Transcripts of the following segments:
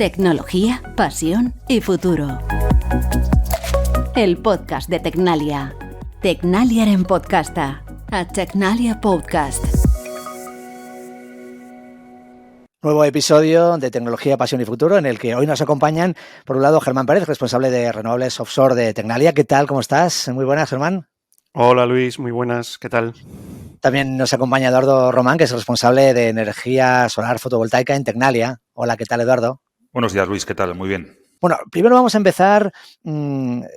Tecnología, pasión y futuro. El podcast de Tecnalia. Tecnaliaren podcasta. A Tecnalia Podcast. Nuevo episodio de Tecnología, Pasión y Futuro, en el que hoy nos acompañan, por un lado, Germán Pérez, responsable de renovables offshore de Tecnalia. ¿Qué tal? ¿Cómo estás? Muy buenas, Germán. Hola, Luis. Muy buenas. ¿Qué tal? También nos acompaña Eduardo Román, que es responsable de energía solar fotovoltaica en Tecnalia. Hola, ¿qué tal, Eduardo? Buenos días, Luis. ¿Qué tal? Muy bien. Bueno, primero vamos a empezar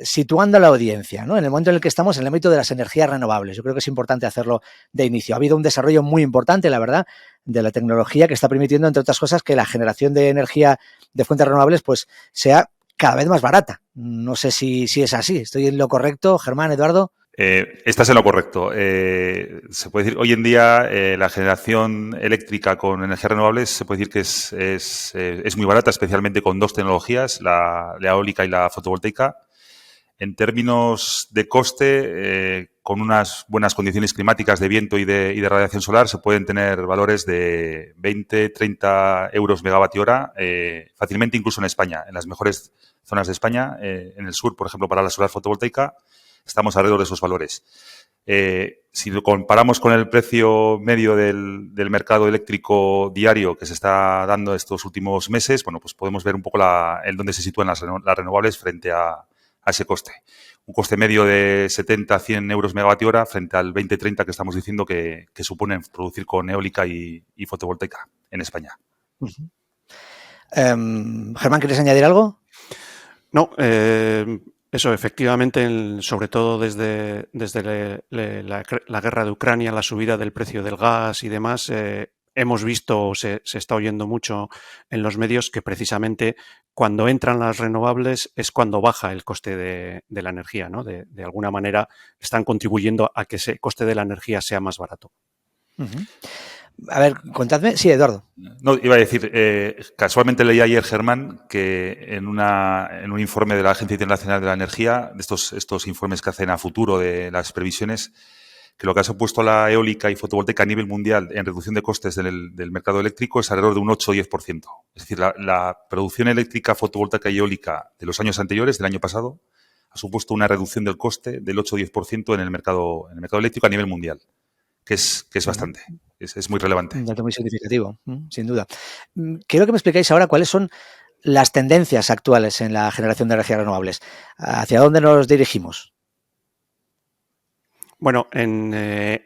situando a la audiencia, ¿no? En el momento en el que estamos en el ámbito de las energías renovables. Yo creo que es importante hacerlo de inicio. Ha habido un desarrollo muy importante, la verdad, de la tecnología que está permitiendo, entre otras cosas, que la generación de energía de fuentes renovables pues sea cada vez más barata. No sé si es así. ¿Estoy en lo correcto, Germán, Eduardo? Estás en lo correcto. Se puede decir, hoy en día la generación eléctrica con energías renovables se puede decir que es muy barata, especialmente con dos tecnologías, la eólica y la fotovoltaica. En términos de coste, con unas buenas condiciones climáticas de viento y de radiación solar, se pueden tener valores de 20, 30 euros megavatio hora, fácilmente incluso en España, en las mejores zonas de España, en el sur, por ejemplo, para la solar fotovoltaica, estamos alrededor de esos valores. Si lo comparamos con el precio medio del mercado eléctrico diario que se está dando estos últimos meses, bueno, pues podemos ver un poco el dónde se sitúan las renovables frente a ese coste. Un coste medio de 70 a 100 euros megavatio hora frente al 20-30 que estamos diciendo que suponen producir con eólica y fotovoltaica en España. Uh-huh. Germán, ¿quieres añadir algo? No, eso, efectivamente, sobre todo desde la guerra de Ucrania, la subida del precio del gas y demás, hemos visto, se está oyendo mucho en los medios que precisamente cuando entran las renovables es cuando baja el coste de la energía, ¿no? De alguna manera están contribuyendo a que ese coste de la energía sea más barato. Uh-huh. A ver, contadme. Sí, Eduardo. No, iba a decir, casualmente leí ayer, Germán, que en un informe de la Agencia Internacional de la Energía, de estos informes que hacen a futuro de las previsiones, que lo que ha supuesto la eólica y fotovoltaica a nivel mundial en reducción de costes del mercado eléctrico es alrededor de un 8 o 10%. Es decir, la producción eléctrica, fotovoltaica y eólica de los años anteriores, del año pasado, ha supuesto una reducción del coste del 8 o 10% en el mercado eléctrico a nivel mundial, que es bastante. Es muy relevante. Un dato muy significativo, sin duda. Quiero que me expliquéis ahora cuáles son las tendencias actuales en la generación de energías renovables. ¿Hacia dónde nos dirigimos? Bueno, en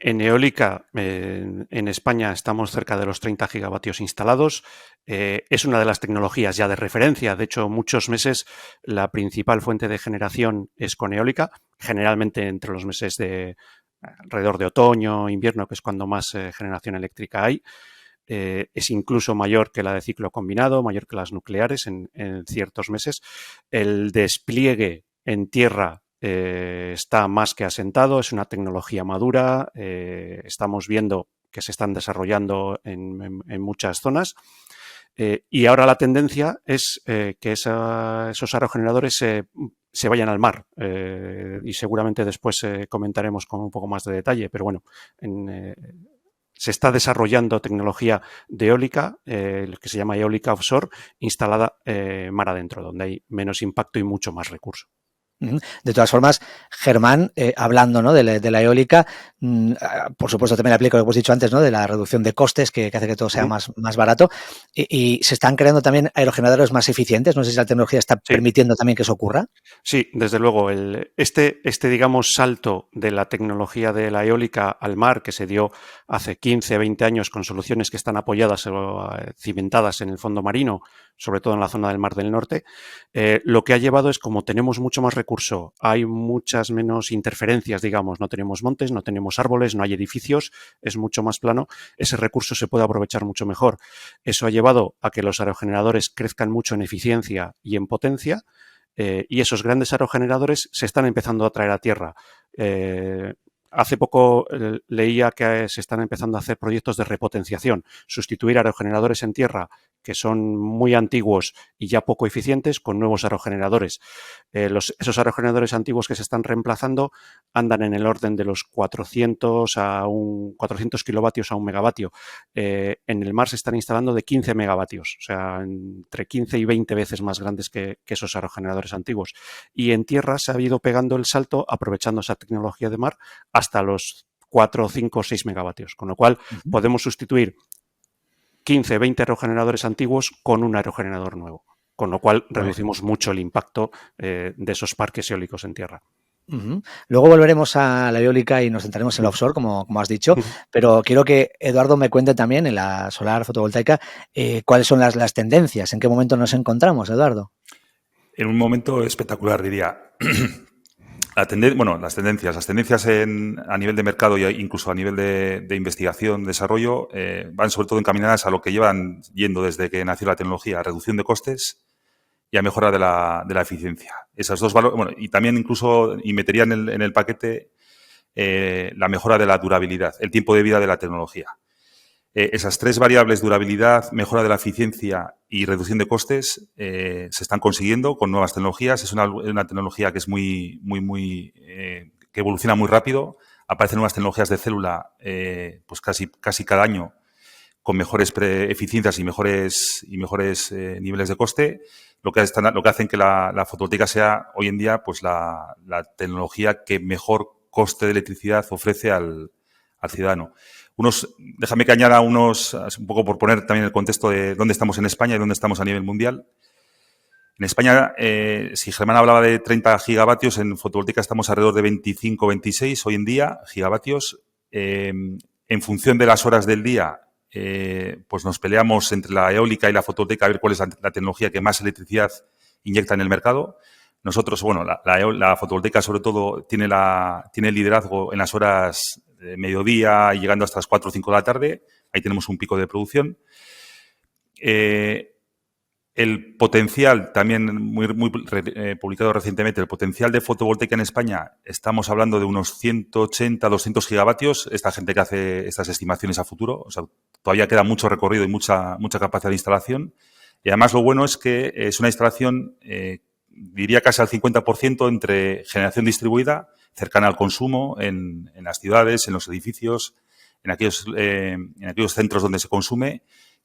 eólica, en España estamos cerca de los 30 gigavatios instalados. Es una de las tecnologías ya de referencia. De hecho, muchos meses la principal fuente de generación es con eólica, generalmente entre los meses de alrededor de otoño, invierno, que es cuando más generación eléctrica hay. Es incluso mayor que la de ciclo combinado, mayor que las nucleares en ciertos meses. El despliegue en tierra está más que asentado, es una tecnología madura, estamos viendo que se están desarrollando en muchas zonas. Y ahora la tendencia es que esos aerogeneradores se vayan al mar y seguramente después comentaremos con un poco más de detalle, pero bueno, se está desarrollando tecnología de eólica, que se llama eólica offshore, instalada mar adentro, donde hay menos impacto y mucho más recurso. De todas formas, Germán, hablando, ¿no?, de la eólica, por supuesto también aplica lo que hemos dicho antes, ¿no?, de la reducción de costes que hace que todo sea más barato, y se están creando también aerogeneradores más eficientes. No sé si la tecnología está permitiendo también que eso ocurra. Sí, desde luego. Este digamos, salto de la tecnología de la eólica al mar que se dio hace 15, 20 años con soluciones que están apoyadas o cimentadas en el fondo marino, sobre todo en la zona del Mar del Norte, lo que ha llevado es, como tenemos mucho más recurso, hay muchas menos interferencias, digamos, no tenemos montes, no tenemos árboles, no hay edificios, es mucho más plano, ese recurso se puede aprovechar mucho mejor. Eso ha llevado a que los aerogeneradores crezcan mucho en eficiencia y en potencia, y esos grandes aerogeneradores se están empezando a traer a tierra. hace poco leía que se están empezando a hacer proyectos de repotenciación, sustituir aerogeneradores en tierra que son muy antiguos y ya poco eficientes con nuevos aerogeneradores. Esos aerogeneradores antiguos que se están reemplazando andan en el orden de los 400 kilovatios a 1 megavatio. En el mar se están instalando de 15 megavatios, o sea, entre 15 y 20 veces más grandes que esos aerogeneradores antiguos. Y en tierra se ha ido pegando el salto, aprovechando esa tecnología de mar, hasta los 4, 5, 6 megavatios, con lo cual podemos sustituir 15, 20 aerogeneradores antiguos con un aerogenerador nuevo, con lo cual reducimos mucho el impacto de esos parques eólicos en tierra. Luego volveremos a la eólica y nos centraremos en la offshore, como has dicho, pero quiero que Eduardo me cuente también en la solar fotovoltaica cuáles son las tendencias, en qué momento nos encontramos, Eduardo. En un momento espectacular, diría. Las tendencias a nivel de mercado e incluso a nivel de investigación, desarrollo, van sobre todo encaminadas a lo que llevan yendo desde que nació la tecnología, a reducción de costes y a mejora de la eficiencia. Esas dos valores, y también incluso meterían en el paquete la mejora de la durabilidad, el tiempo de vida de la tecnología. Esas tres variables, durabilidad, mejora de la eficiencia y reducción de costes, se están consiguiendo con nuevas tecnologías. Es una tecnología que es que evoluciona muy rápido. Aparecen nuevas tecnologías de célula pues casi cada año con mejores eficiencias y mejores niveles de coste, lo que hacen que la fotovoltaica sea hoy en día pues la tecnología que mejor coste de electricidad ofrece al ciudadano. Déjame que añada un poco por poner también el contexto de dónde estamos en España y dónde estamos a nivel mundial. En España, si Germán hablaba de 30 gigavatios, en fotovoltaica estamos alrededor de 25, 26 hoy en día gigavatios. En función de las horas del día, pues nos peleamos entre la eólica y la fotovoltaica a ver cuál es la tecnología que más electricidad inyecta en el mercado. Nosotros, la fotovoltaica sobre todo tiene el liderazgo en las horas de mediodía y llegando hasta las 4 o 5 de la tarde. Ahí tenemos un pico de producción. El potencial, también muy publicado recientemente, el potencial de fotovoltaica en España, estamos hablando de unos 180, 200 gigavatios. Esta gente que hace estas estimaciones a futuro, o sea, todavía queda mucho recorrido y mucha capacidad de instalación. Y además lo bueno es que es una instalación, diría casi al 50% entre generación distribuida, cercana al consumo, en las ciudades, en los edificios, en aquellos centros donde se consume,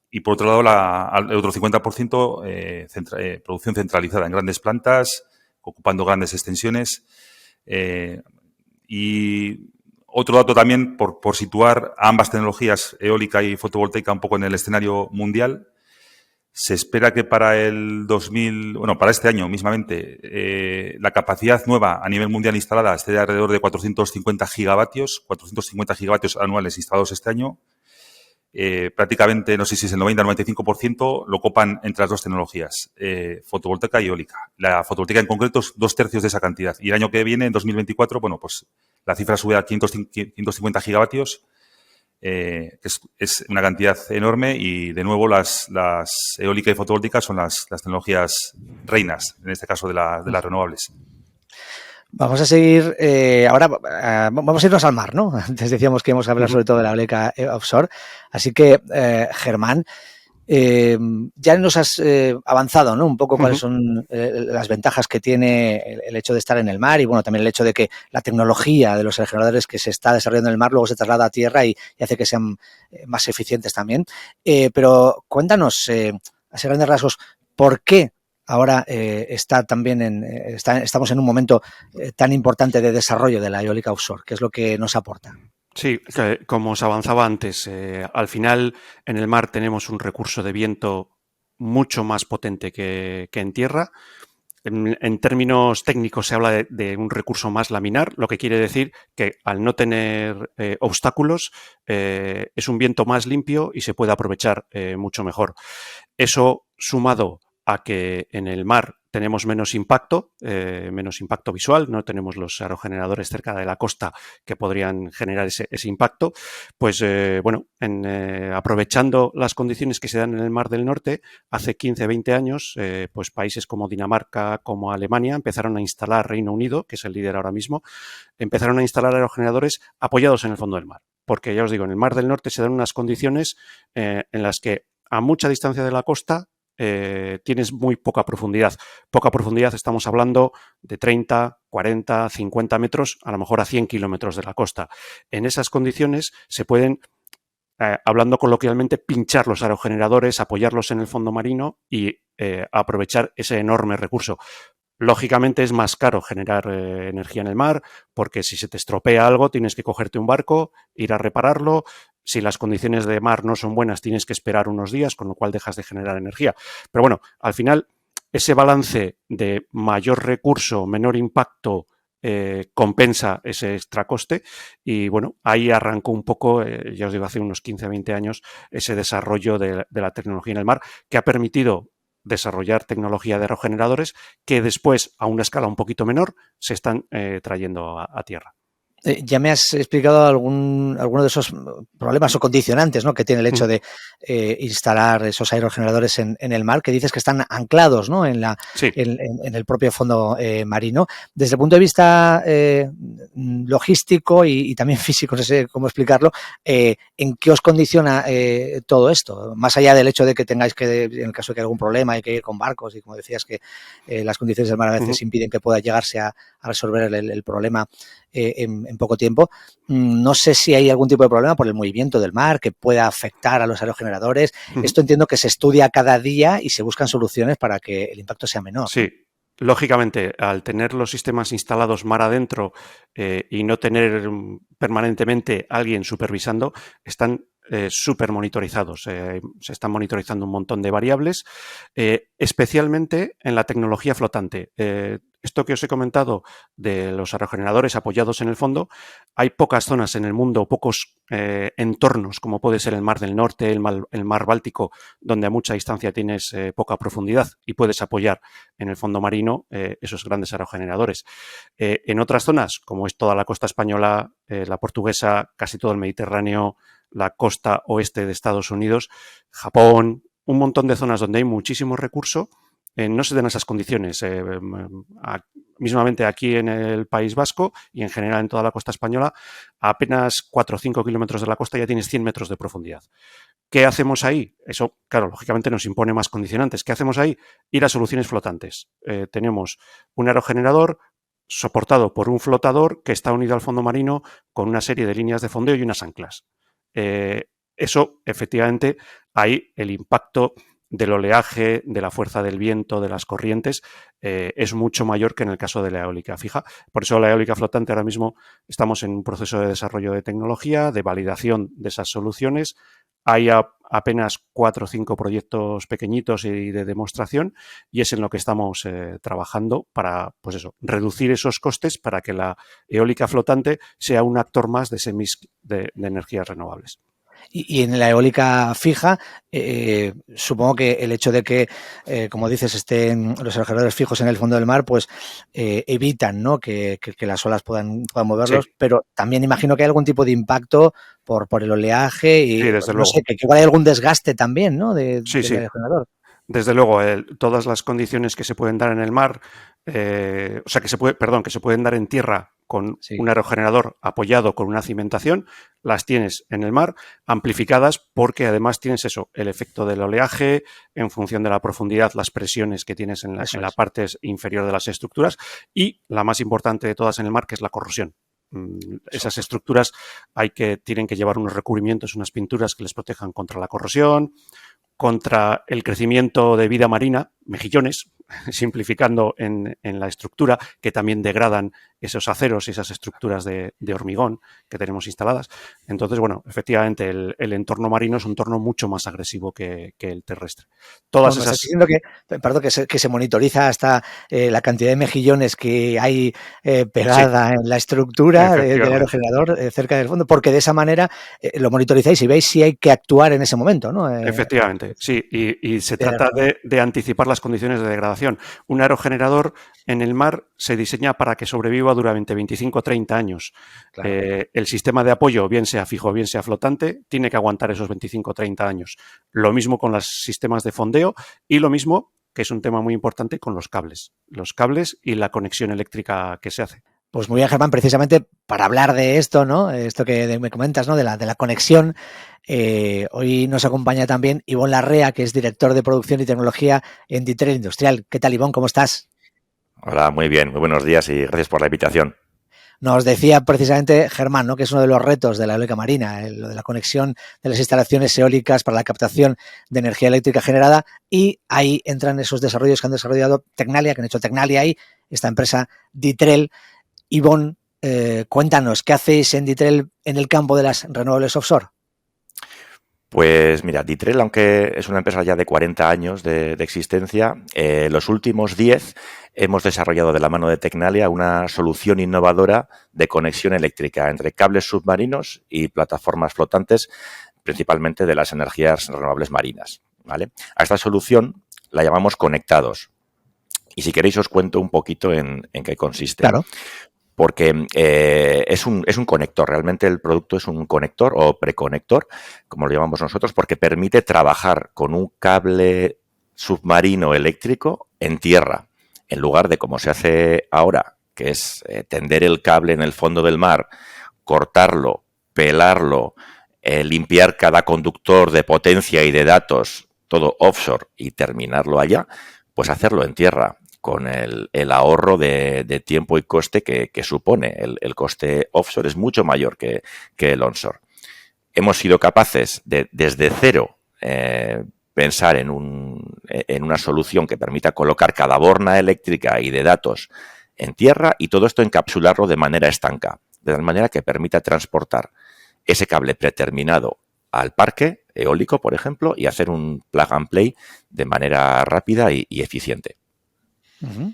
y por otro lado el otro 50% producción centralizada en grandes plantas, ocupando grandes extensiones. Y otro dato también por situar a ambas tecnologías, eólica y fotovoltaica, un poco en el escenario mundial. Se espera que para para este año mismamente, la capacidad nueva a nivel mundial instalada esté de alrededor de 450 gigavatios anuales instalados este año. Prácticamente, no sé si es el 90 o 95%, lo copan entre las dos tecnologías, fotovoltaica y eólica. La fotovoltaica en concreto es 2/3 de esa cantidad. Y el año que viene, en 2024, pues la cifra sube a 550 gigavatios, que es una cantidad enorme, y de nuevo las eólica y fotovoltaica son las tecnologías reinas, en este caso de las renovables. Vamos a seguir, ahora vamos a irnos al mar, ¿no? Antes decíamos que íbamos a hablar sobre todo de la eólica offshore, así que Germán, ya nos has avanzado, ¿no? Un poco cuáles son las ventajas que tiene el hecho de estar en el mar, y bueno, también el hecho de que la tecnología de los aerogeneradores que se está desarrollando en el mar luego se traslada a tierra y hace que sean más eficientes también. Pero cuéntanos, a grandes rasgos, ¿por qué ahora estamos en un momento tan importante de desarrollo de la eólica offshore? ¿Qué es lo que nos aporta? Sí, como os avanzaba antes, al final en el mar tenemos un recurso de viento mucho más potente que en tierra. En términos técnicos se habla de un recurso más laminar, lo que quiere decir que al no tener obstáculos es un viento más limpio y se puede aprovechar mucho mejor. Eso, sumado a que en el mar tenemos menos impacto visual, no tenemos los aerogeneradores cerca de la costa que podrían generar ese impacto. Pues aprovechando las condiciones que se dan en el Mar del Norte, hace 15, 20 años, pues países como Dinamarca, como Alemania, empezaron a instalar, Reino Unido, que es el líder ahora mismo, empezaron a instalar aerogeneradores apoyados en el fondo del mar. Porque ya os digo, en el Mar del Norte se dan unas condiciones en las que a mucha distancia de la costa tienes muy poca profundidad. Poca profundidad, estamos hablando de 30, 40, 50 metros, a lo mejor a 100 kilómetros de la costa. En esas condiciones se pueden, hablando coloquialmente, pinchar los aerogeneradores, apoyarlos en el fondo marino y aprovechar ese enorme recurso. Lógicamente es más caro generar energía en el mar porque si se te estropea algo tienes que cogerte un barco, ir a repararlo. Si las condiciones de mar no son buenas tienes que esperar unos días, con lo cual dejas de generar energía. Pero bueno, al final ese balance de mayor recurso, menor impacto compensa ese extra coste y bueno, ahí arrancó un poco, ya os digo, hace unos 15, 20 años ese desarrollo de la tecnología en el mar que ha permitido desarrollar tecnología de aerogeneradores que después, a una escala un poquito menor, se están trayendo a tierra. Ya me has explicado alguno de esos problemas o condicionantes, ¿no?, que tiene el hecho de instalar esos aerogeneradores en el mar, que dices que están anclados, ¿no?, en el propio fondo marino. Desde el punto de vista logístico y también físico, no sé cómo explicarlo, ¿en qué os condiciona todo esto? Más allá del hecho de que tengáis que, en el caso de que haya algún problema, hay que ir con barcos y, como decías, que las condiciones del mar a veces impiden que pueda llegarse a resolver el problema en poco tiempo. No sé si hay algún tipo de problema por el movimiento del mar que pueda afectar a los aerogeneradores. Esto entiendo que se estudia cada día y se buscan soluciones para que el impacto sea menor. Sí. Lógicamente, al tener los sistemas instalados mar adentro y no tener permanentemente alguien supervisando, están súper monitorizados. Se están monitorizando un montón de variables, especialmente en la tecnología flotante. Esto que os he comentado de los aerogeneradores apoyados en el fondo, hay pocas zonas en el mundo, pocos entornos, como puede ser el Mar del Norte, el Mar Báltico, donde a mucha distancia tienes poca profundidad y puedes apoyar en el fondo marino esos grandes aerogeneradores. En otras zonas, como es toda la costa española, la portuguesa, casi todo el Mediterráneo, la costa oeste de Estados Unidos, Japón, un montón de zonas donde hay muchísimo recurso, no se dan esas condiciones. Mismamente aquí en el País Vasco y en general en toda la costa española, a apenas 4 o 5 kilómetros de la costa ya tienes 100 metros de profundidad. ¿Qué hacemos ahí? Eso, claro, lógicamente nos impone más condicionantes. ¿Qué hacemos ahí? Ir a soluciones flotantes. Tenemos un aerogenerador soportado por un flotador que está unido al fondo marino con una serie de líneas de fondeo y unas anclas. Eso, efectivamente, ahí el impacto del oleaje, de la fuerza del viento, de las corrientes, es mucho mayor que en el caso de la eólica fija. Por eso la eólica flotante ahora mismo estamos en un proceso de desarrollo de tecnología, de validación de esas soluciones. Hay apenas 4 o 5 proyectos pequeñitos y de demostración y es en lo que estamos trabajando para, pues eso, reducir esos costes para que la eólica flotante sea un actor más de ese mix de energías renovables. Y en la eólica fija, supongo que el hecho de que, como dices, estén los aerogeneradores fijos en el fondo del mar, pues evitan, ¿no?, que las olas puedan moverlos, sí. Pero también imagino que hay algún tipo de impacto por el oleaje y, sí, desde no luego. sé, que igual hay algún desgaste también, ¿no?, del aerogenerador. Desde luego, todas las condiciones que se pueden dar en el mar, que se pueden dar en tierra con un aerogenerador apoyado con una cimentación, las tienes en el mar amplificadas porque además tienes eso, el efecto del oleaje en función de la profundidad, las presiones que tienes en la parte inferior de las estructuras y la más importante de todas en el mar, que es la corrosión. Esas estructuras tienen que llevar unos recubrimientos, unas pinturas que les protejan contra la corrosión, contra el crecimiento de vida marina, mejillones, simplificando en la estructura, que también degradan esos aceros y esas estructuras de hormigón que tenemos instaladas. Entonces, bueno, efectivamente el entorno marino es un entorno mucho más agresivo que el terrestre. Todas Bueno, me esas... estás diciendo perdón, que se monitoriza hasta la cantidad de mejillones que hay pegada en la estructura del aerogenerador cerca del fondo, porque de esa manera lo monitorizáis y veis si hay que actuar en ese momento, ¿no? Efectivamente, sí, y se trata de anticipar las condiciones de degradación. Un aerogenerador en el mar se diseña para que sobreviva durante 25 o 30 años. Claro. El sistema de apoyo, bien sea fijo o bien sea flotante, tiene que aguantar esos 25 o 30 años. Lo mismo con los sistemas de fondeo y lo mismo, que es un tema muy importante, con los cables y la conexión eléctrica que se hace. Pues muy bien, Germán, precisamente para hablar de esto, ¿no? Esto que me comentas, ¿no? De la conexión. Hoy nos acompaña también Ivonne Larrea, que es director de producción y tecnología en Ditrel Industrial. ¿Qué tal, Ivonne? ¿Cómo estás? Hola, muy bien, muy buenos días y gracias por la invitación. Nos decía precisamente Germán, ¿no? Que es uno de los retos de la eólica marina, lo de la conexión de las instalaciones eólicas para la captación de energía eléctrica generada, y ahí entran esos desarrollos que han desarrollado Tecnalia, que han hecho Tecnalia ahí, esta empresa Ditrel. Ivonne, cuéntanos, ¿qué hacéis en Ditrel en el campo de las renovables offshore? Pues mira, Ditrel, aunque es una empresa ya de 40 años de existencia, los últimos 10 hemos desarrollado de la mano de Tecnalia una solución innovadora de conexión eléctrica entre cables submarinos y plataformas flotantes, principalmente de las energías renovables marinas, ¿vale? A esta solución la llamamos conectados. Y si queréis os cuento un poquito en qué consiste. Claro. Porque es un conector, realmente el producto es un conector o preconector, como lo llamamos nosotros, porque permite trabajar con un cable submarino eléctrico en tierra, en lugar de como se hace ahora, que es tender el cable en el fondo del mar, cortarlo, pelarlo, limpiar cada conductor de potencia y de datos, todo offshore, y terminarlo allá, pues hacerlo en tierra, con el ahorro de tiempo y coste que supone. El coste offshore es mucho mayor que el onshore. Hemos sido capaces de, desde cero, pensar en una solución que permita colocar cada borna eléctrica y de datos en tierra y todo esto encapsularlo de manera estanca, de tal manera que permita transportar ese cable predeterminado al parque eólico, por ejemplo, y hacer un plug and play de manera rápida y eficiente. Uh-huh.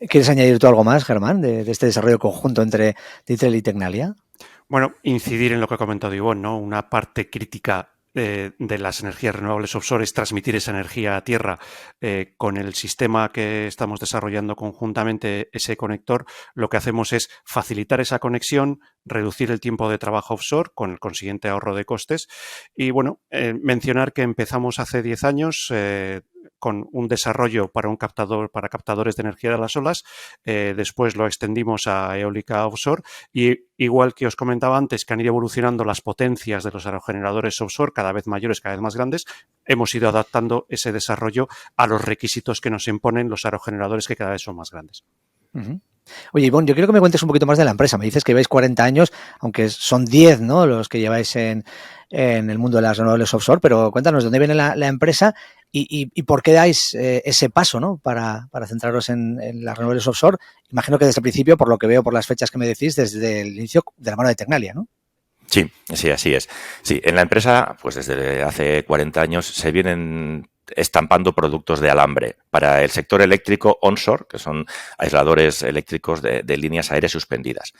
¿Quieres añadir tú algo más, Germán, de este desarrollo conjunto entre Ditrel y Tecnalia? Bueno, incidir en lo que ha comentado Ivonne, ¿no? Una parte crítica de las energías renovables offshore es transmitir esa energía a tierra. Con el sistema que estamos desarrollando conjuntamente, ese conector, lo que hacemos es facilitar esa conexión, reducir el tiempo de trabajo offshore con el consiguiente ahorro de costes. Y bueno, mencionar que empezamos hace 10 años con un desarrollo para un captador, para captadores de energía de las olas. Después lo extendimos a eólica offshore y igual que os comentaba antes que han ido evolucionando las potencias de los aerogeneradores offshore, cada vez mayores, cada vez más grandes, hemos ido adaptando ese desarrollo a los requisitos que nos imponen los aerogeneradores que cada vez son más grandes. Uh-huh. Oye, Ivonne, yo quiero que me cuentes un poquito más de la empresa. Me dices que lleváis 40 años, aunque son 10, ¿no?, los que lleváis en el mundo de las renovables offshore, pero cuéntanos, ¿dónde viene la empresa y por qué dais ese paso, ¿no?, para centraros en las renovables offshore? Imagino que desde el principio, por lo que veo, por las fechas que me decís, desde el inicio de la mano de Tecnalia, ¿no? Sí, así es. Sí, en la empresa, pues desde hace 40 años se vienen estampando productos de alambre para el sector eléctrico onshore, que son aisladores eléctricos de líneas aéreas suspendidas.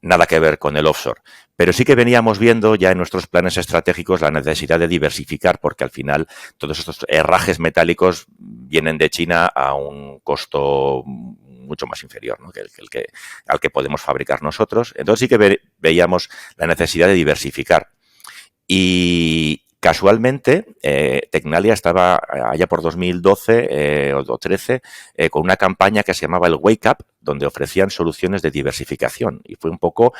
Nada que ver con el offshore. Pero sí que veníamos viendo ya en nuestros planes estratégicos la necesidad de diversificar, porque al final todos estos herrajes metálicos vienen de China a un costo mucho más inferior, ¿no?, al que podemos fabricar nosotros. Entonces sí que veíamos la necesidad de diversificar. Y casualmente, Tecnalia estaba allá por 2012 o 2013 con una campaña que se llamaba el Wake Up, donde ofrecían soluciones de diversificación. Y fue un poco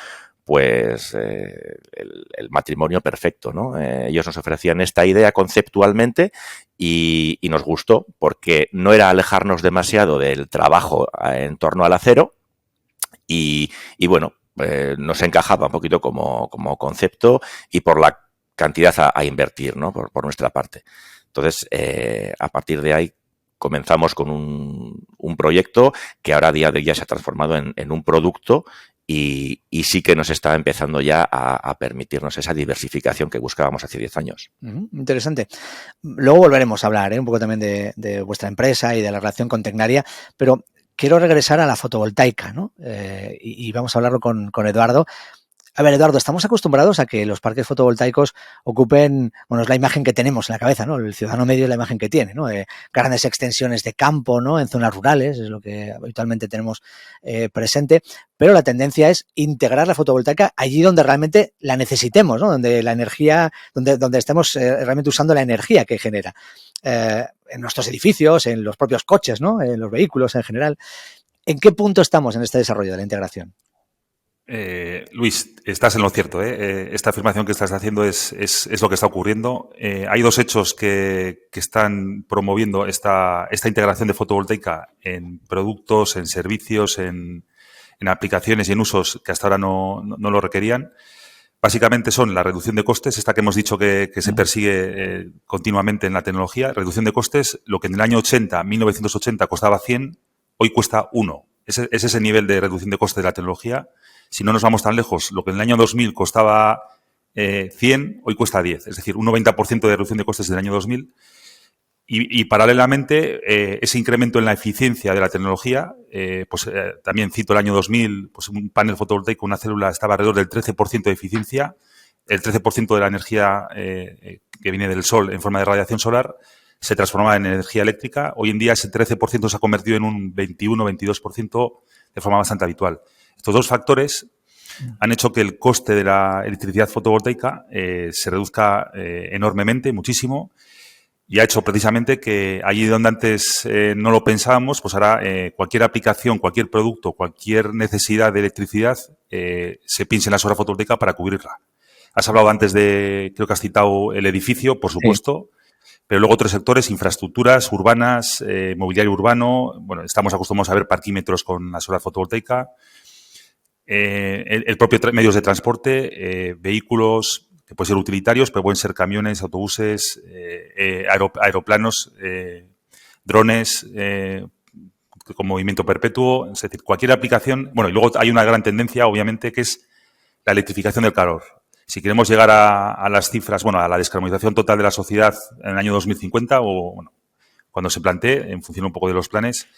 pues el matrimonio perfecto, ¿no? Ellos nos ofrecían esta idea conceptualmente y nos gustó porque no era alejarnos demasiado del trabajo en torno al acero y bueno, nos encajaba un poquito como concepto y por la cantidad a invertir, ¿no?, por nuestra parte. Entonces, a partir de ahí comenzamos con un proyecto que ahora a día de hoy ya se ha transformado en un producto y sí que nos está empezando ya a permitirnos esa diversificación que buscábamos hace 10 años. Interesante. Luego volveremos a hablar un poco también de vuestra empresa y de la relación con Tecnalia, pero quiero regresar a la fotovoltaica, ¿no? Y vamos a hablarlo con Eduardo. A ver, Eduardo, estamos acostumbrados a que los parques fotovoltaicos ocupen, bueno, es la imagen que tenemos en la cabeza, ¿no? El ciudadano medio es la imagen que tiene, ¿no? Grandes extensiones de campo, ¿no? En zonas rurales, es lo que habitualmente tenemos presente, pero la tendencia es integrar la fotovoltaica allí donde realmente la necesitemos, ¿no? Donde la energía, donde estemos realmente usando la energía que genera. En nuestros edificios, en los propios coches, ¿no? En los vehículos en general. ¿En qué punto estamos en este desarrollo de la integración? Luis, estás en lo cierto, ¿eh? Esta afirmación que estás haciendo es lo que está ocurriendo. Hay dos hechos que están promoviendo esta integración de fotovoltaica en productos, en servicios, en aplicaciones y en usos que hasta ahora no lo requerían. Básicamente son la reducción de costes, esta que hemos dicho que se persigue continuamente en la tecnología. Reducción de costes, lo que en el año 1980 costaba 100, hoy cuesta 1. Es ese nivel de reducción de costes de la tecnología. Si no nos vamos tan lejos, lo que en el año 2000 costaba 100, hoy cuesta 10. Es decir, un 90% de reducción de costes del año 2000. Y paralelamente, ese incremento en la eficiencia de la tecnología, también cito el año 2000, pues un panel fotovoltaico, una célula, estaba alrededor del 13% de eficiencia. El 13% de la energía que viene del sol en forma de radiación solar se transformaba en energía eléctrica. Hoy en día ese 13% se ha convertido en un 21-22% de forma bastante habitual. Estos dos factores han hecho que el coste de la electricidad fotovoltaica se reduzca enormemente, muchísimo, y ha hecho precisamente que allí donde antes no lo pensábamos, pues ahora cualquier aplicación, cualquier producto, cualquier necesidad de electricidad se piense en la solar fotovoltaica para cubrirla. Has hablado antes creo que has citado el edificio, por supuesto, pero luego otros sectores, infraestructuras urbanas, mobiliario urbano. Bueno, estamos acostumbrados a ver parquímetros con la solar fotovoltaica. El propio medios de transporte, vehículos que pueden ser utilitarios, pero pueden ser camiones, autobuses, aeroplanos, drones con movimiento perpetuo. Es decir, cualquier aplicación. Bueno, y luego hay una gran tendencia, obviamente, que es la electrificación del calor. Si queremos llegar a las cifras, bueno, a la descarbonización total de la sociedad en el año 2050 o, bueno, cuando se plantee, en función un poco de los planes,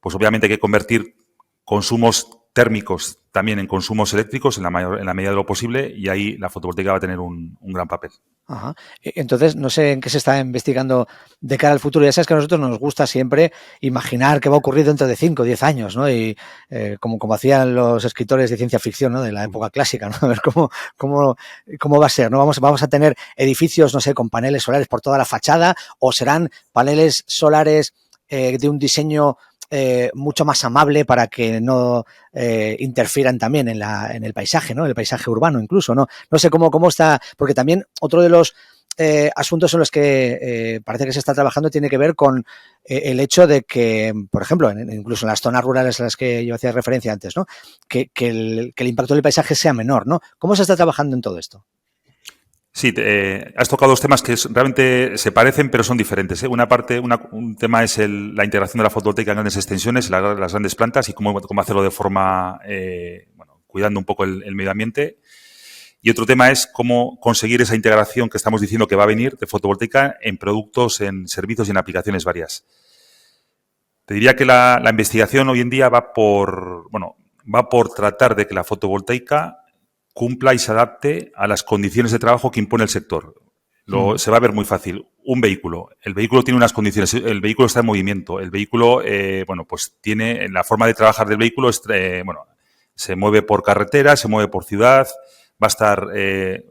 pues obviamente hay que convertir consumos térmicos también en consumos eléctricos en la medida de lo posible, y ahí la fotovoltaica va a tener un gran papel. Ajá. Entonces, no sé en qué se está investigando de cara al futuro. Ya sabes que a nosotros nos gusta siempre imaginar qué va a ocurrir dentro de 5 o 10 años, ¿no? Y como hacían los escritores de ciencia ficción, ¿no? De la época clásica, ¿no? A ver cómo va a ser, ¿no? Vamos a tener edificios, no sé, con paneles solares por toda la fachada, o serán paneles solares de un diseño mucho más amable para que no interfieran también en el paisaje, ¿no? En el paisaje urbano incluso, ¿no? No sé cómo está, porque también otro de los asuntos en los que parece que se está trabajando tiene que ver con el hecho de que, por ejemplo, incluso en las zonas rurales a las que yo hacía referencia antes, ¿no? Que el impacto del paisaje sea menor, ¿no? ¿Cómo se está trabajando en todo esto? Sí, has tocado dos temas que realmente se parecen, pero son diferentes, ¿eh? Un tema es la integración de la fotovoltaica en grandes extensiones, las grandes plantas, y cómo hacerlo de forma, cuidando un poco el medio ambiente. Y otro tema es cómo conseguir esa integración que estamos diciendo que va a venir de fotovoltaica en productos, en servicios y en aplicaciones varias. Te diría que la investigación hoy en día va por tratar de que la fotovoltaica cumpla y se adapte a las condiciones de trabajo que impone el sector. Se va a ver muy fácil. Un vehículo. El vehículo tiene unas condiciones. El vehículo está en movimiento. El vehículo, pues tiene la forma de trabajar del vehículo. Se mueve por carretera, se mueve por ciudad. Va a estar,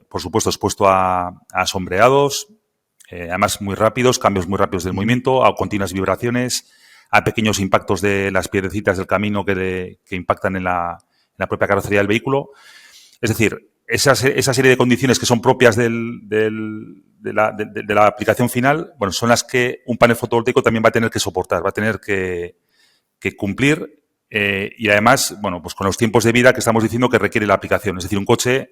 por supuesto, expuesto a sombreados, además muy rápidos, cambios muy rápidos del movimiento, a continuas vibraciones, a pequeños impactos de las piedrecitas del camino que impactan en la propia carrocería del vehículo. Es decir, esa serie de condiciones que son propias de la aplicación final, bueno, son las que un panel fotovoltaico también va a tener que soportar, va a tener que cumplir, y además, bueno, pues con los tiempos de vida que estamos diciendo que requiere la aplicación. Es decir, un coche,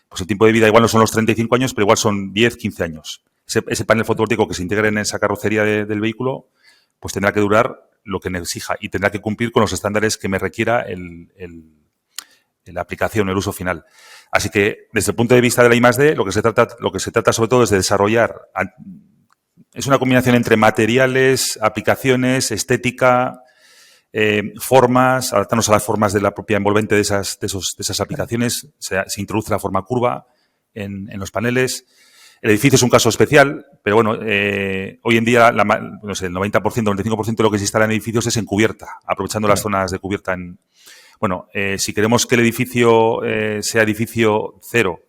pues el tiempo de vida igual no son los 35 años, pero igual son 10, 15 años. Ese panel fotovoltaico que se integre en esa carrocería del vehículo, pues tendrá que durar lo que me exija y tendrá que cumplir con los estándares que me requiera la aplicación, el uso final. Así que, desde el punto de vista de la I+D, lo que se trata sobre todo es de desarrollar. Es una combinación entre materiales, aplicaciones, estética, formas, adaptarnos a las formas de la propia envolvente de esas aplicaciones. Se introduce la forma curva en los paneles. El edificio es un caso especial, pero bueno, hoy en día el 90%, 95% de lo que se instala en edificios es en cubierta, aprovechando las zonas de cubierta. Si queremos que el edificio sea edificio cero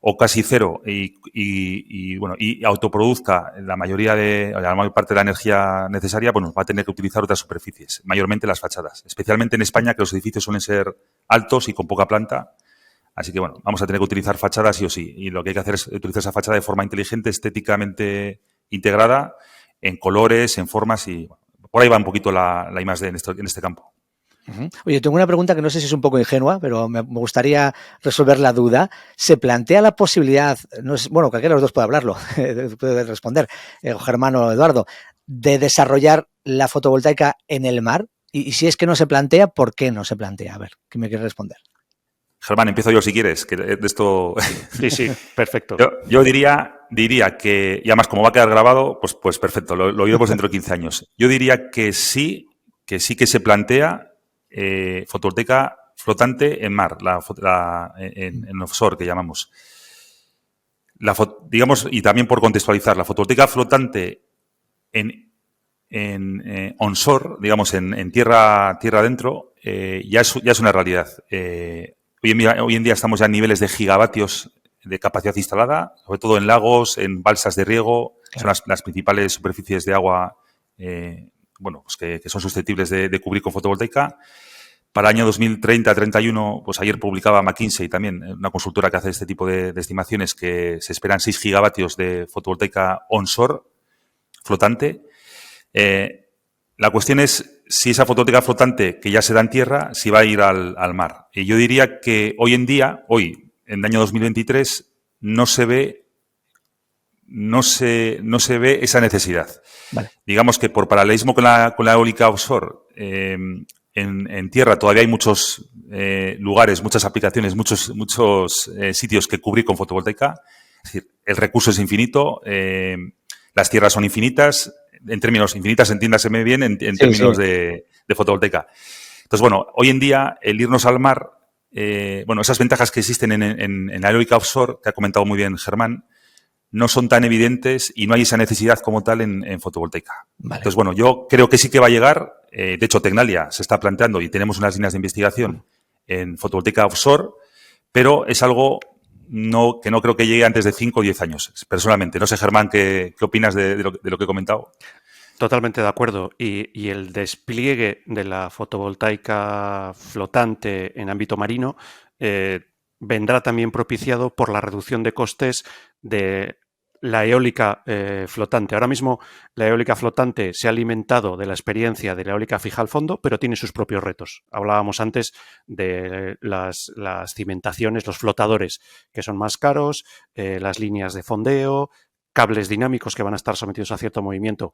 o casi cero y autoproduzca la mayor parte de la energía necesaria, bueno, va a tener que utilizar otras superficies, mayormente las fachadas, especialmente en España, que los edificios suelen ser altos y con poca planta. Así que, bueno, vamos a tener que utilizar fachadas sí o sí. Y lo que hay que hacer es utilizar esa fachada de forma inteligente, estéticamente integrada, en colores, en formas y bueno, por ahí va un poquito la I+D en este campo. Uh-huh. Oye, tengo una pregunta que no sé si es un poco ingenua, pero me gustaría resolver la duda. ¿Se plantea la posibilidad, cualquiera de los dos puede hablarlo, puede responder, Germán o Eduardo, de desarrollar la fotovoltaica en el mar? Y si es que no se plantea, ¿por qué no se plantea? A ver, ¿quién me quiere responder? Germán, empiezo yo si quieres, que de esto... Sí, perfecto. Yo diría que, y además como va a quedar grabado, pues perfecto, lo oiremos dentro de 15 años. Yo diría que sí que se plantea fotovoltaica flotante en mar, en offshore, que llamamos. Digamos, y también por contextualizar, la fotovoltaica flotante en onshore, digamos, en tierra adentro, ya es una realidad. Hoy en día estamos ya en niveles de gigavatios de capacidad instalada, sobre todo en lagos, en balsas de riego, claro. Son las principales superficies de agua pues que son susceptibles de cubrir con fotovoltaica. Para el año 2030-31, pues ayer publicaba McKinsey también, una consultora que hace este tipo de estimaciones, que se esperan 6 gigavatios de fotovoltaica onshore, flotante. La cuestión es si esa fotovoltaica flotante que ya se da en tierra, si va a ir al mar. Y yo diría que hoy en día, en el año 2023, no se ve esa necesidad. Vale. Digamos que por paralelismo con la eólica offshore, en tierra todavía hay muchos lugares, muchas aplicaciones, muchos sitios que cubrir con fotovoltaica. Es decir, el recurso es infinito, las tierras son infinitas. En términos infinitas, entiéndaseme bien, en términos de fotovoltaica. Entonces, bueno, hoy en día, el irnos al mar, esas ventajas que existen en la eólica offshore, que ha comentado muy bien Germán, no son tan evidentes y no hay esa necesidad como tal en fotovoltaica. Vale. Entonces, bueno, yo creo que sí que va a llegar. De hecho, Tecnalia se está planteando y tenemos unas líneas de investigación en fotovoltaica offshore, pero es algo que no creo que llegue antes de 5 o 10 años, personalmente. No sé, Germán, ¿qué opinas de lo que he comentado? Totalmente de acuerdo. Y el despliegue de la fotovoltaica flotante en ámbito marino vendrá también propiciado por la reducción de costes de la eólica flotante. Ahora mismo la eólica flotante se ha alimentado de la experiencia de la eólica fija al fondo, pero tiene sus propios retos. Hablábamos antes de las cimentaciones, los flotadores, que son más caros, las líneas de fondeo, cables dinámicos que van a estar sometidos a cierto movimiento.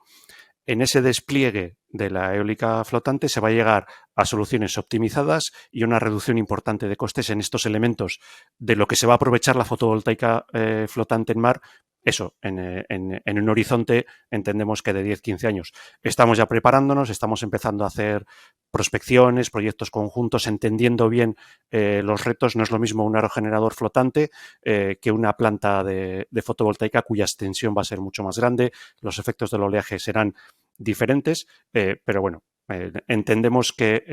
En ese despliegue de la eólica flotante se va a llegar a soluciones optimizadas y una reducción importante de costes en estos elementos de lo que se va a aprovechar la fotovoltaica flotante en mar. Eso, en un horizonte entendemos que de 10-15 años. Estamos ya preparándonos, estamos empezando a hacer prospecciones, proyectos conjuntos, entendiendo bien los retos. No es lo mismo un aerogenerador flotante que una planta de fotovoltaica cuya extensión va a ser mucho más grande. Los efectos del oleaje serán diferentes, pero bueno, entendemos que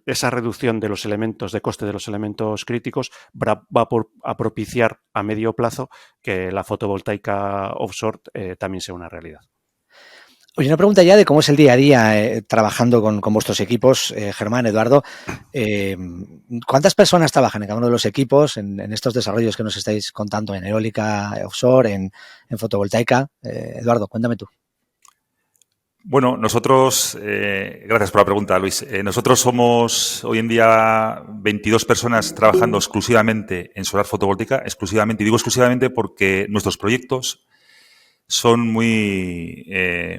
esa reducción de los elementos, de coste de los elementos críticos va a propiciar a medio plazo que la fotovoltaica offshore también sea una realidad. Oye, una pregunta ya de cómo es el día a día trabajando con vuestros equipos, Germán, Eduardo. ¿Cuántas personas trabajan en cada uno de los equipos en estos desarrollos que nos estáis contando en eólica, offshore, en fotovoltaica? Eduardo, cuéntame tú. Bueno, nosotros, gracias por la pregunta, Luis. Nosotros somos hoy en día 22 personas trabajando exclusivamente en solar fotovoltaica, exclusivamente, y digo exclusivamente porque nuestros proyectos son muy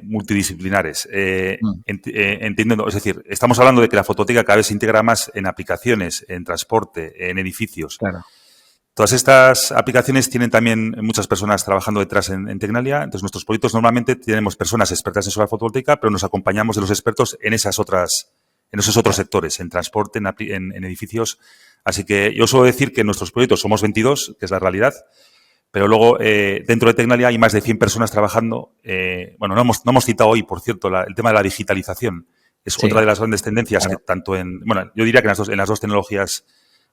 multidisciplinares. Entendiendo, es decir, estamos hablando de que la fotovoltaica cada vez se integra más en aplicaciones, en transporte, en edificios. Claro. Todas estas aplicaciones tienen también muchas personas trabajando detrás en Tecnalia. Entonces, nuestros proyectos normalmente tenemos personas expertas en solar fotovoltaica, pero nos acompañamos de los expertos en esos otros sectores, en transporte, en edificios. Así que yo suelo decir que en nuestros proyectos somos 22, que es la realidad, pero luego dentro de Tecnalia hay más de 100 personas trabajando. Bueno, no hemos citado hoy, por cierto, el tema de la digitalización. Es otra de las grandes tendencias que tanto yo diría que en las dos tecnologías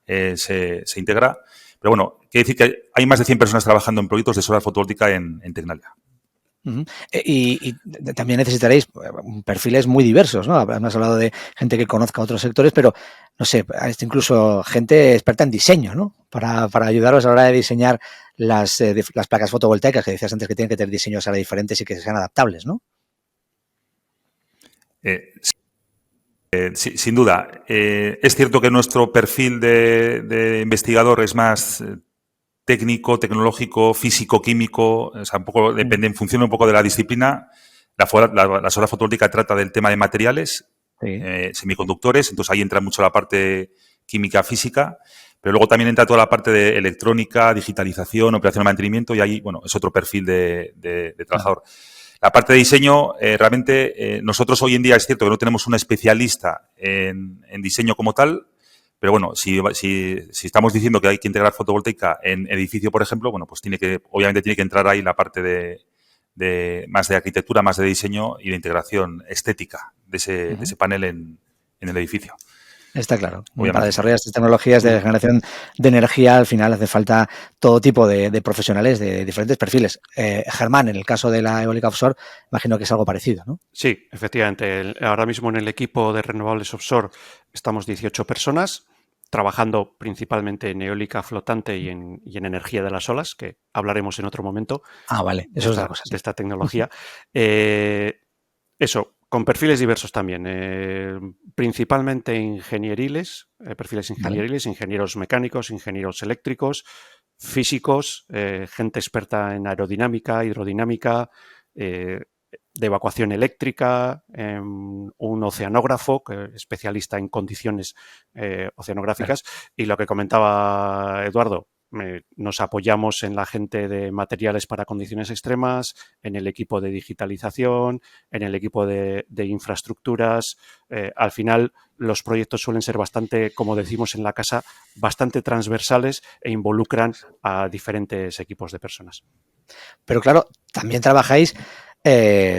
se integra. Pero bueno, quiere decir que hay más de 100 personas trabajando en proyectos de solar fotovoltaica en Tecnalia. Y también necesitaréis perfiles muy diversos, ¿no? Hemos hablado de gente que conozca otros sectores, pero, no sé, incluso gente experta en diseño, ¿no? Para ayudaros a la hora de diseñar las placas fotovoltaicas, que decías antes que tienen que tener diseños ahora diferentes y que sean adaptables, ¿no? Sí, sin duda. Es cierto que nuestro perfil de investigador es más técnico, tecnológico, físico, químico, o sea, un poco depende, en función un poco de la disciplina. La solar fotovoltaica trata del tema de materiales, semiconductores, entonces ahí entra mucho la parte química, física, pero luego también entra toda la parte de electrónica, digitalización, operación de mantenimiento, y ahí, bueno, es otro perfil de trabajador. La parte de diseño, realmente, nosotros hoy en día es cierto que no tenemos un especialista en diseño como tal, pero bueno, si estamos diciendo que hay que integrar fotovoltaica en edificio, por ejemplo, bueno, pues obviamente tiene que entrar ahí la parte de más de arquitectura, más de diseño y de integración estética de ese panel en el edificio. Está claro. Obviamente. Para desarrollar estas tecnologías de generación de energía, al final hace falta todo tipo de profesionales de diferentes perfiles. Germán, en el caso de la eólica offshore, imagino que es algo parecido, ¿no? Sí, efectivamente. Ahora mismo en el equipo de renovables offshore estamos 18 personas, trabajando principalmente en eólica flotante y en energía de las olas, que hablaremos en otro momento. Ah, vale. Eso es otra cosa. De esta tecnología. Eso, con perfiles diversos también, principalmente ingenieriles, perfiles ingenieriles, ingenieros mecánicos, ingenieros eléctricos, físicos, gente experta en aerodinámica, hidrodinámica, de evacuación eléctrica, un oceanógrafo, especialista en condiciones oceanográficas, y lo que comentaba Eduardo, nos apoyamos en la gente de materiales para condiciones extremas, en el equipo de digitalización, en el equipo de infraestructuras. Al final, los proyectos suelen ser bastante, como decimos en la casa, bastante transversales e involucran a diferentes equipos de personas. Pero claro, también trabajáis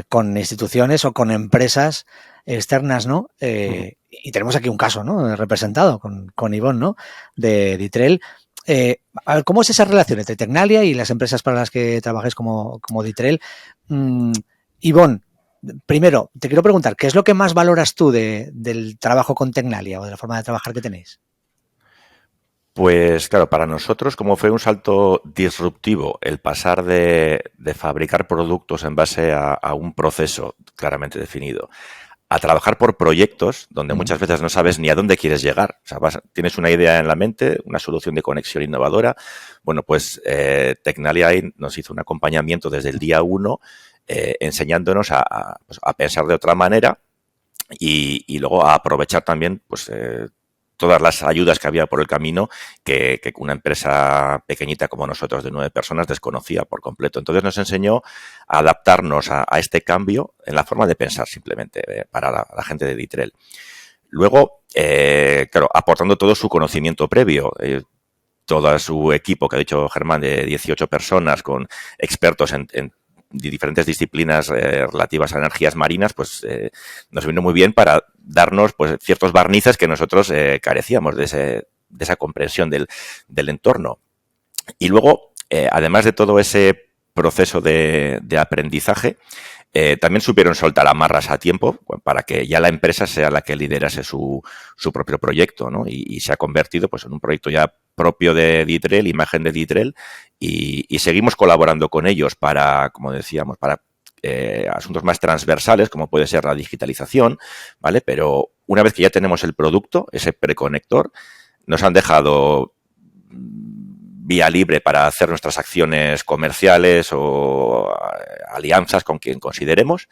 con instituciones o con empresas externas, ¿no? Y tenemos aquí un caso, ¿no? Representado con Ivonne, ¿no? De Ditrel. ¿Cómo es esa relación entre Tecnalia y las empresas para las que trabajáis como Ditrel? Ivonne, primero, te quiero preguntar, ¿qué es lo que más valoras tú del trabajo con Tecnalia o de la forma de trabajar que tenéis? Pues claro, para nosotros, como fue un salto disruptivo el pasar de fabricar productos en base a un proceso claramente definido, a trabajar por proyectos donde muchas veces no sabes ni a dónde quieres llegar. O sea, tienes una idea en la mente, una solución de conexión innovadora. Bueno, pues Tecnalia nos hizo un acompañamiento desde el día 1, enseñándonos a pensar de otra manera y luego a aprovechar también pues todas las ayudas que había por el camino que una empresa pequeñita como nosotros de 9 personas desconocía por completo. Entonces nos enseñó a adaptarnos a este cambio en la forma de pensar simplemente para la gente de Ditrel. Luego, claro, aportando todo su conocimiento previo, todo su equipo, que ha dicho Germán, de 18 personas con expertos en diferentes disciplinas relativas a energías marinas, pues nos vino muy bien para darnos pues ciertos barnices que nosotros carecíamos de esa comprensión del entorno. Y luego, además de todo ese proceso de aprendizaje, también supieron soltar amarras a tiempo para que ya la empresa sea la que liderase su propio proyecto, ¿no? Y se ha convertido pues en un proyecto ya propio de Ditrel, imagen de Ditrel, y seguimos colaborando con ellos para, como decíamos, para asuntos más transversales, como puede ser la digitalización, ¿vale? Pero una vez que ya tenemos el producto, ese preconector, nos han dejado vía libre para hacer nuestras acciones comerciales o alianzas con quien consideremos,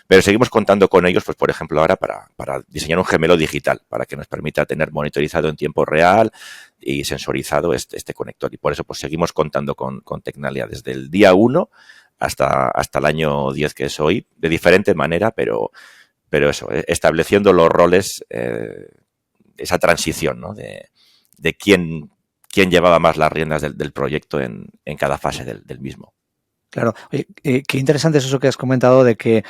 pero seguimos contando con ellos, pues por ejemplo, ahora para diseñar un gemelo digital, para que nos permita tener monitorizado en tiempo real y sensorizado este conector. Y por eso pues seguimos contando con Tecnalia desde el día 1 hasta el año 10, que es hoy, de diferente manera, pero eso, estableciendo los roles, esa transición, ¿no? de quién llevaba más las riendas del proyecto en cada fase del mismo. Claro. Oye, qué interesante es eso que has comentado de que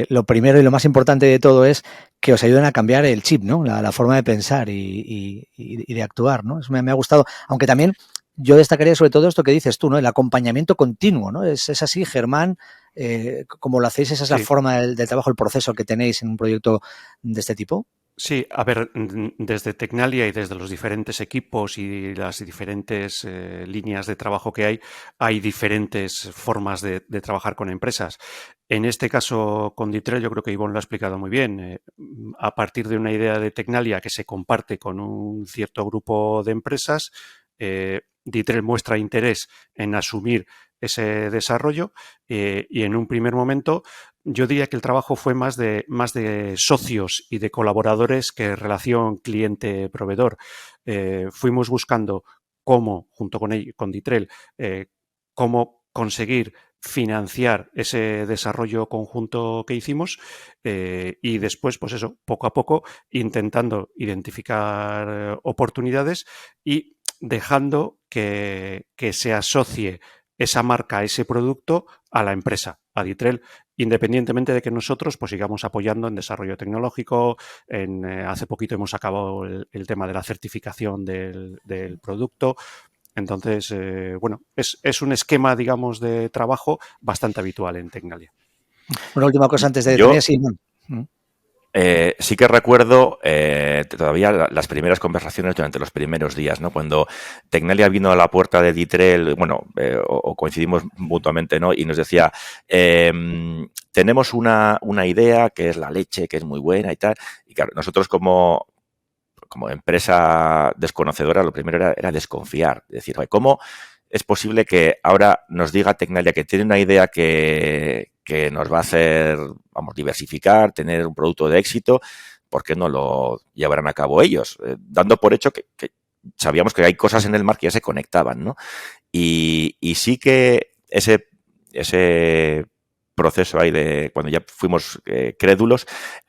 lo primero y lo más importante de todo es que os ayuden a cambiar el chip, ¿no? La forma de pensar y de actuar, ¿no? Eso me ha gustado. Aunque también yo destacaría sobre todo esto que dices tú, ¿no? El acompañamiento continuo, ¿no? Es así, Germán, como lo hacéis, esa es la forma del trabajo, el proceso que tenéis en un proyecto de este tipo. Sí, a ver, desde Tecnalia y desde los diferentes equipos y las diferentes líneas de trabajo que hay diferentes formas de trabajar con empresas. En este caso, con Ditrel, yo creo que Ivonne lo ha explicado muy bien. A partir de una idea de Tecnalia que se comparte con un cierto grupo de empresas, Ditrel muestra interés en asumir ese desarrollo y en un primer momento yo diría que el trabajo fue más de socios y de colaboradores que relación cliente-proveedor. Fuimos buscando cómo, junto con Ditrel, cómo conseguir financiar ese desarrollo conjunto que hicimos y después, pues eso, poco a poco, intentando identificar oportunidades y dejando que se asocie esa marca, ese producto a la empresa, a Ditrel, independientemente de que nosotros pues sigamos apoyando en desarrollo tecnológico. Hace poquito hemos acabado el tema de la certificación del producto. Entonces, bueno, es un esquema, digamos, de trabajo bastante habitual en Tecnalia. Una última cosa antes de terminar, sí. Sí que recuerdo todavía las primeras conversaciones durante los primeros días, ¿no? Cuando Tecnalia vino a la puerta de Ditrel, bueno, o coincidimos mutuamente, ¿no? Y nos decía, tenemos una idea que es la leche, que es muy buena y tal. Y claro, nosotros como empresa desconocedora, lo primero era desconfiar. Decir, ¿cómo es posible que ahora nos diga Tecnalia que tiene una idea que nos va a hacer, vamos, diversificar, tener un producto de éxito? ¿Por qué no lo llevarán a cabo ellos? Dando por hecho que sabíamos que hay cosas en el mar que ya se conectaban, ¿no? Y sí que ese proceso ahí de cuando ya fuimos crédulos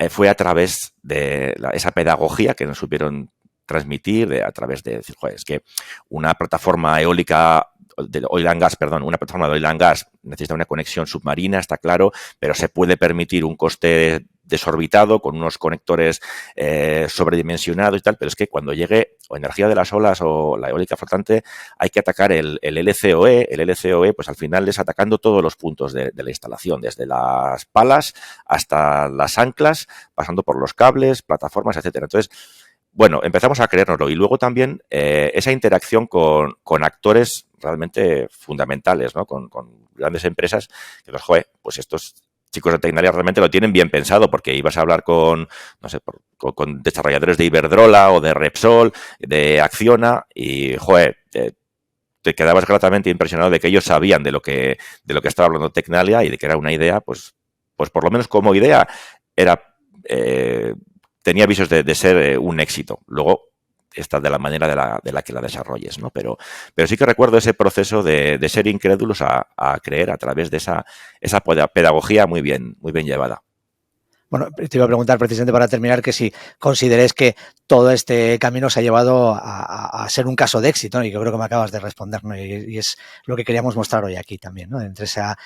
fue a través de esa pedagogía que nos supieron transmitir a través de decir, joder, es que una plataforma eólica de oil and gas, una plataforma de oil and gas necesita una conexión submarina, está claro, pero se puede permitir un coste desorbitado con unos conectores sobredimensionados y tal, pero es que cuando llegue o energía de las olas o la eólica flotante hay que atacar el LCOE. El LCOE, pues al final es atacando todos los puntos de la instalación, desde las palas hasta las anclas, pasando por los cables, plataformas, etcétera. Entonces, bueno, empezamos a creérnoslo y luego también esa interacción con actores realmente fundamentales, ¿no? Con grandes empresas que nos, joder, pues estos chicos de Tecnalia realmente lo tienen bien pensado, porque ibas a hablar con, no sé, con desarrolladores de Iberdrola o de Repsol, de Acciona y, joder, te quedabas gratamente impresionado de que ellos sabían de lo que estaba hablando Tecnalia y de que era una idea, pues por lo menos como idea era tenía visos de ser un éxito. Luego está de la manera de la que la desarrolles, ¿no? Pero sí que recuerdo ese proceso de ser incrédulos a creer a través de esa pedagogía muy bien llevada. Bueno, te iba a preguntar precisamente para terminar que si consideréis que todo este camino se ha llevado a ser un caso de éxito, ¿no? Y yo creo que me acabas de responder, ¿no? Y es lo que queríamos mostrar hoy aquí también, ¿no? Entre esa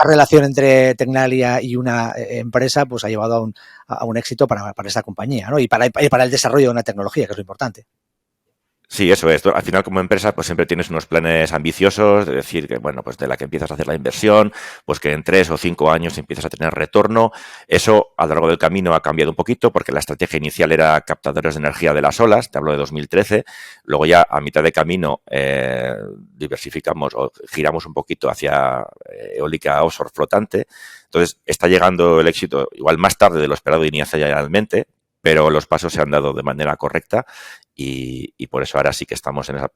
relación entre Tecnalia y una empresa, pues ha llevado a un éxito para esta compañía, ¿no? Y para el desarrollo de una tecnología, que es lo importante. Sí, eso es. Al final, como empresa, pues siempre tienes unos planes ambiciosos, de decir que, bueno, pues de la que empiezas a hacer la inversión, pues que en 3 o 5 años empiezas a tener retorno. Eso, a lo largo del camino, ha cambiado un poquito, porque la estrategia inicial era captadores de energía de las olas, te hablo de 2013. Luego ya, a mitad de camino, diversificamos o giramos un poquito hacia eólica offshore flotante. Entonces, está llegando el éxito igual más tarde de lo esperado inicialmente, pero los pasos se han dado de manera correcta y por eso ahora sí que estamos en esa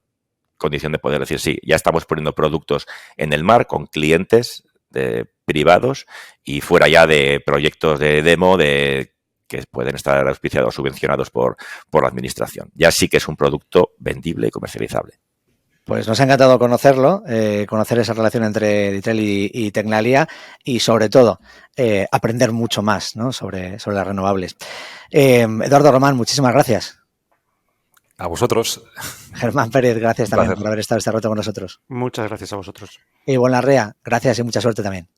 condición de poder decir, sí, ya estamos poniendo productos en el mar con clientes privados y fuera ya de proyectos de demo que pueden estar auspiciados o subvencionados por la administración. Ya sí que es un producto vendible y comercializable. Pues nos ha encantado conocerlo, conocer esa relación entre Ditrel y Tecnalia y, sobre todo, aprender mucho más, ¿no?, sobre las renovables. Eduardo Román, muchísimas gracias. A vosotros. Germán Pérez, gracias también Placer. por haber estado este rato con nosotros. Muchas gracias a vosotros. Y Ivonne Larrea, gracias y mucha suerte también.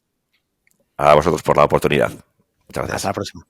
A vosotros por la oportunidad. Muchas gracias. Hasta la próxima.